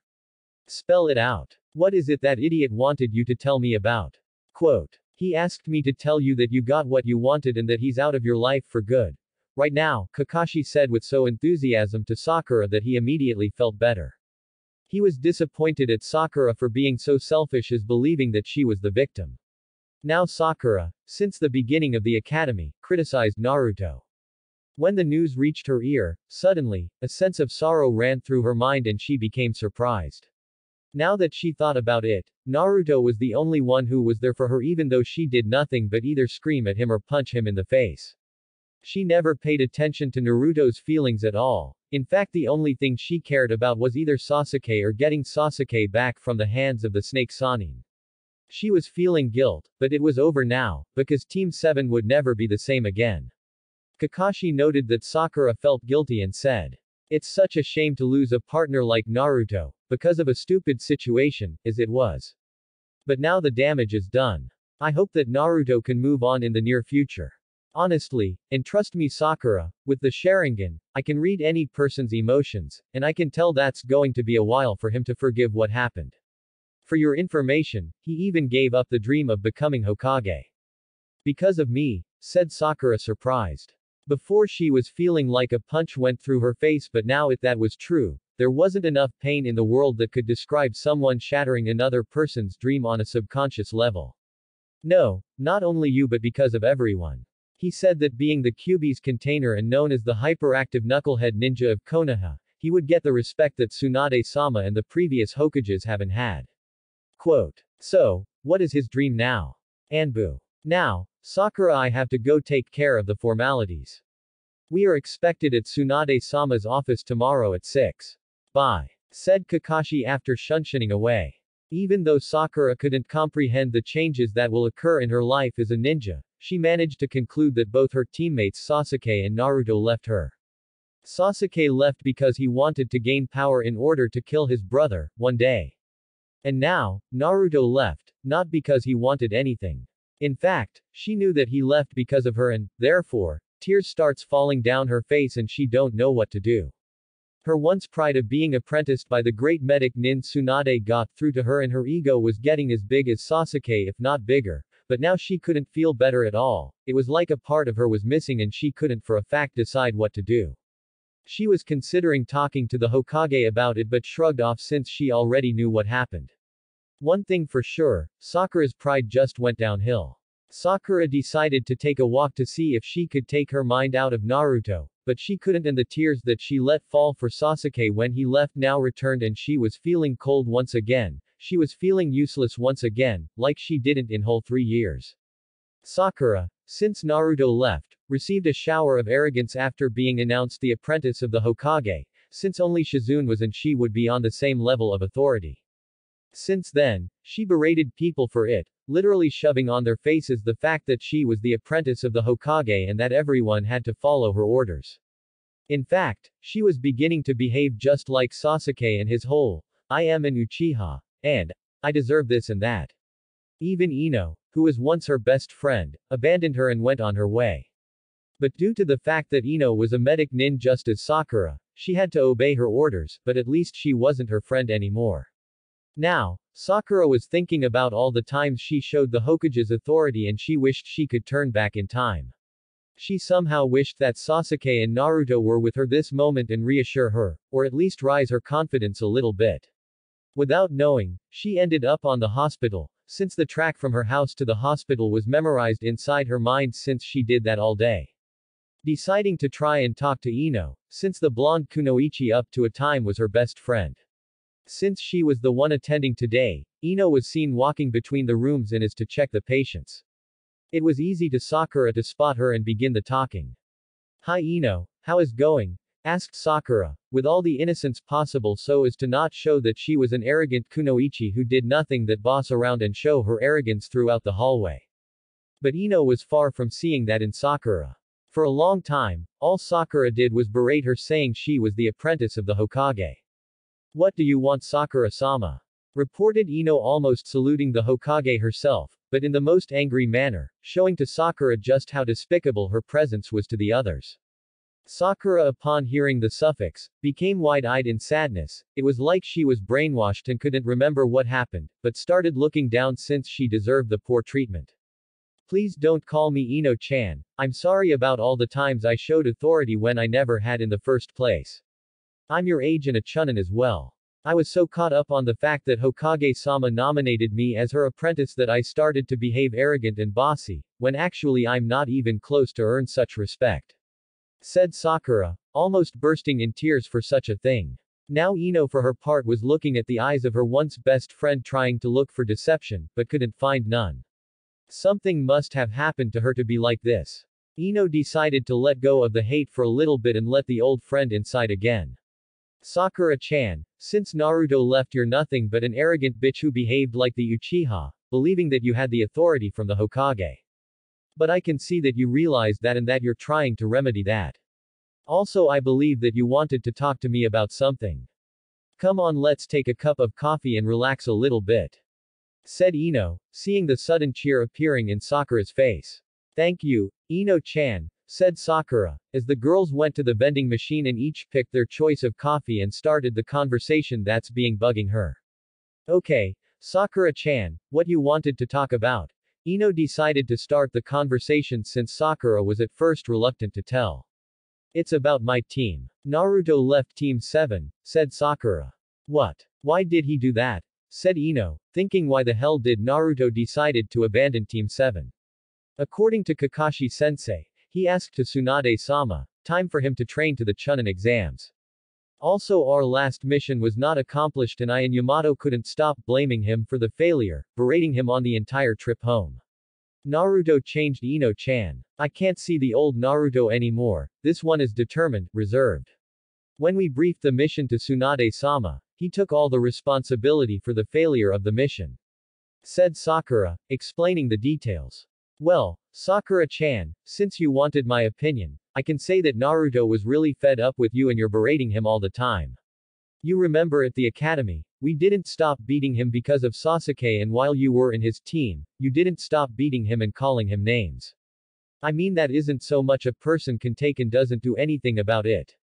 Spell it out. What is it that idiot wanted you to tell me about? Quote. He asked me to tell you that you got what you wanted and that he's out of your life for good. Right now, Kakashi said with so enthusiasm to Sakura that he immediately felt better. He was disappointed at Sakura for being so selfish as believing that she was the victim. Now Sakura, since the beginning of the academy, criticized Naruto. When the news reached her ear, suddenly, a sense of sorrow ran through her mind and she became surprised. Now that she thought about it, Naruto was the only one who was there for her even though she did nothing but either scream at him or punch him in the face. She never paid attention to Naruto's feelings at all. In fact, the only thing she cared about was either Sasuke or getting Sasuke back from the hands of the snake Sannin. She was feeling guilt, but it was over now, because Team 7 would never be the same again. Kakashi noted that Sakura felt guilty and said, "It's such a shame to lose a partner like Naruto, because of a stupid situation, as it was. But now the damage is done. I hope that Naruto can move on in the near future. Honestly, and trust me Sakura, with the Sharingan, I can read any person's emotions, and I can tell that's going to be a while for him to forgive what happened. For your information, he even gave up the dream of becoming Hokage. Because of me," said Sakura surprised. Before she was feeling like a punch went through her face, but now if that was true, there wasn't enough pain in the world that could describe someone shattering another person's dream on a subconscious level. "No, not only you but because of everyone." He said that being the Kyuubi's container and known as the hyperactive knucklehead ninja of Konoha, he would get the respect that Tsunade-sama and the previous Hokages haven't had. Quote. "So, what is his dream now? Anbu. Now, Sakura, I have to go take care of the formalities. We are expected at Tsunade-sama's office tomorrow at 6. Bye," said Kakashi after shunshining away. Even though Sakura couldn't comprehend the changes that will occur in her life as a ninja, she managed to conclude that both her teammates Sasuke and Naruto left her. Sasuke left because he wanted to gain power in order to kill his brother, one day. And now, Naruto left, not because he wanted anything. In fact, she knew that he left because of her and, therefore, tears starts falling down her face and she don't know what to do. Her once pride of being apprenticed by the great medic Nin Tsunade got through to her and her ego was getting as big as Sasuke if not bigger, but now she couldn't feel better at all. It was like a part of her was missing and she couldn't for a fact decide what to do. She was considering talking to the Hokage about it but shrugged off since she already knew what happened. One thing for sure, Sakura's pride just went downhill. Sakura decided to take a walk to see if she could take her mind out of Naruto, but she couldn't, and the tears that she let fall for Sasuke when he left now returned and she was feeling cold once again. She was feeling useless once again, like she didn't in whole 3 years. Sakura, since Naruto left, received a shower of arrogance after being announced the apprentice of the Hokage, since only Shizune was and she would be on the same level of authority. Since then, she berated people for it, literally shoving on their faces the fact that she was the apprentice of the Hokage and that everyone had to follow her orders. In fact, she was beginning to behave just like Sasuke and his whole, "I am an Uchiha, and I deserve this and that." Even Ino, who was once her best friend, abandoned her and went on her way. But due to the fact that Ino was a medic nin just as Sakura, she had to obey her orders, but at least she wasn't her friend anymore. Now, Sakura was thinking about all the times she showed the Hokage's authority and she wished she could turn back in time. She somehow wished that Sasuke and Naruto were with her this moment and reassure her, or at least rise her confidence a little bit. Without knowing, she ended up on the hospital, since the track from her house to the hospital was memorized inside her mind since she did that all day. Deciding to try and talk to Ino, since the blonde Kunoichi up to a time was her best friend. Since she was the one attending today, Ino was seen walking between the rooms and is to check the patients. It was easy to Sakura to spot her and begin the talking. "Hi Ino, how is going?" asked Sakura, with all the innocence possible so as to not show that she was an arrogant Kunoichi who did nothing but boss around and show her arrogance throughout the hallway. But Ino was far from seeing that in Sakura. For a long time, all Sakura did was berate her saying she was the apprentice of the Hokage. "What do you want Sakura-sama?" reported Ino, almost saluting the Hokage herself, but in the most angry manner, showing to Sakura just how despicable her presence was to the others. Sakura, upon hearing the suffix, became wide-eyed in sadness. It was like she was brainwashed and couldn't remember what happened, but started looking down since she deserved the poor treatment. "Please don't call me Ino-chan, I'm sorry about all the times I showed authority when I never had in the first place. I'm your age and a chunin as well. I was so caught up on the fact that Hokage-sama nominated me as her apprentice that I started to behave arrogant and bossy, when actually I'm not even close to earn such respect," said Sakura, almost bursting in tears for such a thing. Now Ino for her part was looking at the eyes of her once best friend trying to look for deception, but couldn't find none. Something must have happened to her to be like this. Ino decided to let go of the hate for a little bit and let the old friend inside again. Sakura-chan, since Naruto left, you're nothing but an arrogant bitch who behaved like the Uchiha, believing that you had the authority from the Hokage. But I can see that you realized that and that you're trying to remedy that. Also, I believe that you wanted to talk to me about something. Come on, let's take a cup of coffee and relax a little bit, said Ino, seeing the sudden cheer appearing in Sakura's face. Thank you, Ino-chan, said Sakura, as the girls went to the vending machine and each picked their choice of coffee and started the conversation that's being bugging her. Okay, Sakura-chan, what you wanted to talk about? Ino decided to start the conversation since Sakura was at first reluctant to tell. It's about my team. Naruto left Team 7, said Sakura. What? Why did he do that? Said Ino, thinking why the hell did Naruto decided to abandon Team 7? According to Kakashi-sensei, he asked to Tsunade-sama, time for him to train to the Chunin exams. Also, our last mission was not accomplished and I and Yamato couldn't stop blaming him for the failure, berating him on the entire trip home. Naruto changed Ino-chan. I can't see the old Naruto anymore, this one is determined, reserved. When we briefed the mission to Tsunade-sama, he took all the responsibility for the failure of the mission, said Sakura, explaining the details. Well, Sakura-chan, since you wanted my opinion, I can say that Naruto was really fed up with you and you're berating him all the time. You remember at the academy, we didn't stop beating him because of Sasuke, and while you were in his team, you didn't stop beating him and calling him names. I mean, that isn't so much a person can take and doesn't do anything about it.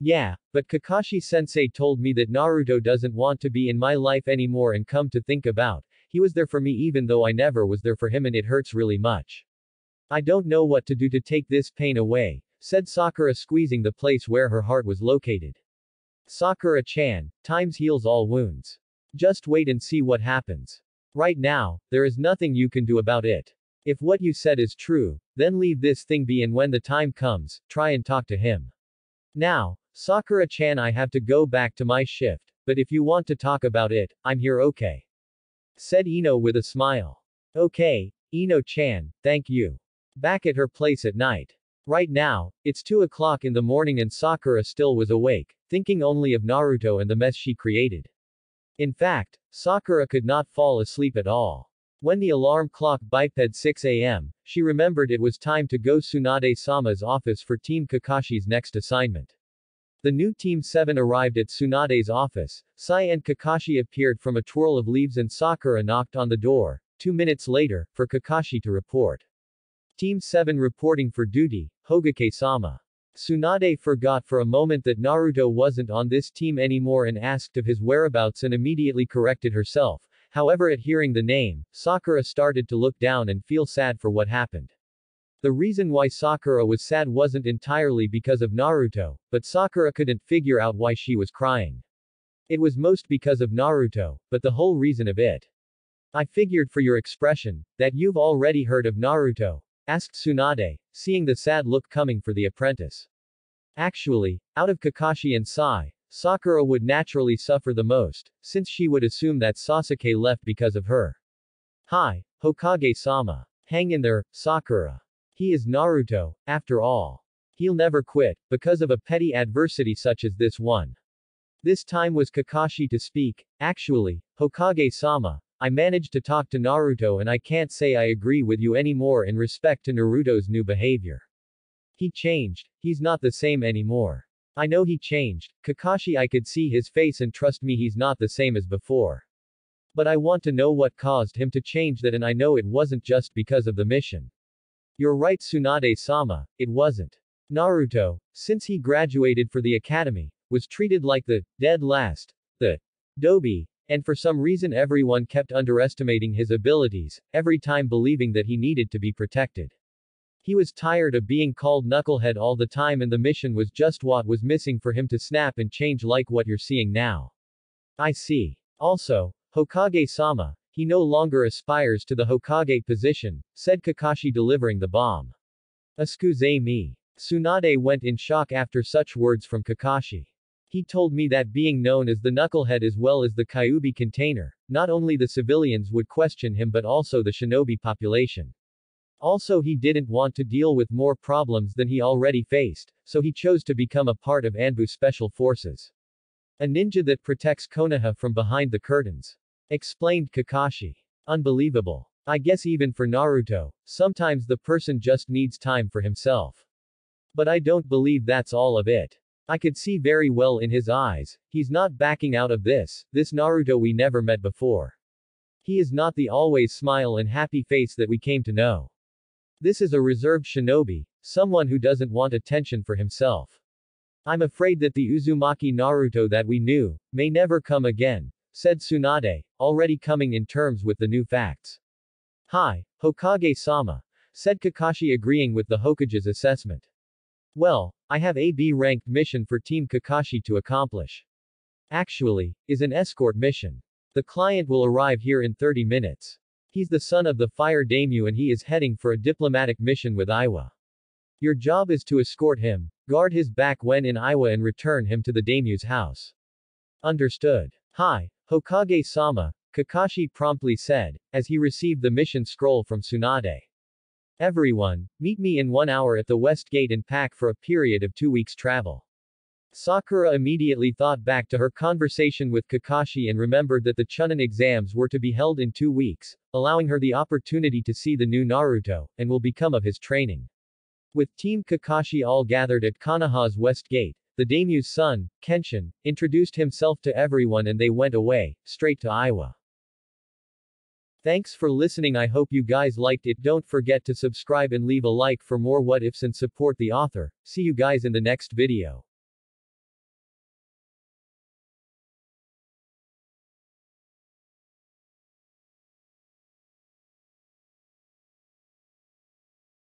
Yeah, but Kakashi-sensei told me that Naruto doesn't want to be in my life anymore, and come to think about, he was there for me even though I never was there for him, and it hurts really much. I don't know what to do to take this pain away, said Sakura, squeezing the place where her heart was located. Sakura-chan, time heals all wounds. Just wait and see what happens. Right now, there is nothing you can do about it. If what you said is true, then leave this thing be, and when the time comes, try and talk to him. Now, Sakura-chan, I have to go back to my shift, but if you want to talk about it, I'm here, okay? Said Ino with a smile. Okay, Ino-chan, thank you. Back at her place at night. Right now, it's 2 o'clock in the morning and Sakura still was awake, thinking only of Naruto and the mess she created. In fact, Sakura could not fall asleep at all. When the alarm clock biped 6 a.m., she remembered it was time to go Tsunade-sama's office for Team Kakashi's next assignment. The new Team 7 arrived at Tsunade's office. Sai and Kakashi appeared from a twirl of leaves and Sakura knocked on the door, 2 minutes later, for Kakashi to report. Team 7 reporting for duty, Hogake-sama. Tsunade forgot for a moment that Naruto wasn't on this team anymore and asked of his whereabouts and immediately corrected herself. However, at hearing the name, Sakura started to look down and feel sad for what happened. The reason why Sakura was sad wasn't entirely because of Naruto, but Sakura couldn't figure out why she was crying. It was most because of Naruto, but the whole reason of it. I figured for your expression, that you've already heard of Naruto, asked Tsunade, seeing the sad look coming for the apprentice. Actually, out of Kakashi and Sai, Sakura would naturally suffer the most, since she would assume that Sasuke left because of her. Hi, Hokage-sama. Hang in there, Sakura. He is Naruto, after all. He'll never quit, because of a petty adversity such as this one. This time was Kakashi to speak. Actually, Hokage-sama, I managed to talk to Naruto and I can't say I agree with you anymore in respect to Naruto's new behavior. He changed, he's not the same anymore. I know he changed, Kakashi, I could see his face and trust me, he's not the same as before. But I want to know what caused him to change that, and I know it wasn't just because of the mission. You're right, Tsunade-sama, it wasn't. Naruto, since he graduated for the academy, was treated like the dead last, the dobi, and for some reason everyone kept underestimating his abilities, every time believing that he needed to be protected. He was tired of being called knucklehead all the time, and the mission was just what was missing for him to snap and change like what you're seeing now. I see. Also, Hokage-sama, he no longer aspires to the Hokage position, said Kakashi, delivering the bomb. Excuse me. Tsunade went in shock after such words from Kakashi. He told me that being known as the knucklehead as well as the Kyuubi container, not only the civilians would question him but also the shinobi population. Also, he didn't want to deal with more problems than he already faced, so he chose to become a part of Anbu Special Forces. A ninja that protects Konoha from behind the curtains. Explained Kakashi. Unbelievable. I guess even for Naruto, sometimes the person just needs time for himself. But I don't believe that's all of it. I could see very well in his eyes, he's not backing out of this Naruto we never met before. He is not the always smile and happy face that we came to know. This is a reserved shinobi, someone who doesn't want attention for himself. I'm afraid that the Uzumaki Naruto that we knew may never come again, said Tsunade, already coming in terms with the new facts. Hi, Hokage-sama, said Kakashi, agreeing with the Hokage's assessment. Well, I have a B-ranked mission for Team Kakashi to accomplish. Actually, is an escort mission. The client will arrive here in 30 minutes. He's the son of the fire daimyo and he is heading for a diplomatic mission with Iwa. Your job is to escort him, guard his back when in Iwa and return him to the daimyo's house. Understood. Hi, Hokage-sama, Kakashi promptly said, as he received the mission scroll from Tsunade. Everyone, meet me in 1 hour at the West Gate and pack for a period of 2 weeks travel. Sakura immediately thought back to her conversation with Kakashi and remembered that the Chunin exams were to be held in 2 weeks, allowing her the opportunity to see the new Naruto, and will become of his training. With Team Kakashi all gathered at Konoha's West Gate, the daimyo's son, Kenshin, introduced himself to everyone and they went away, straight to Iwa. Thanks for listening. I hope you guys liked it. Don't forget to subscribe and leave a like for more what ifs and support the author. See you guys in the next video.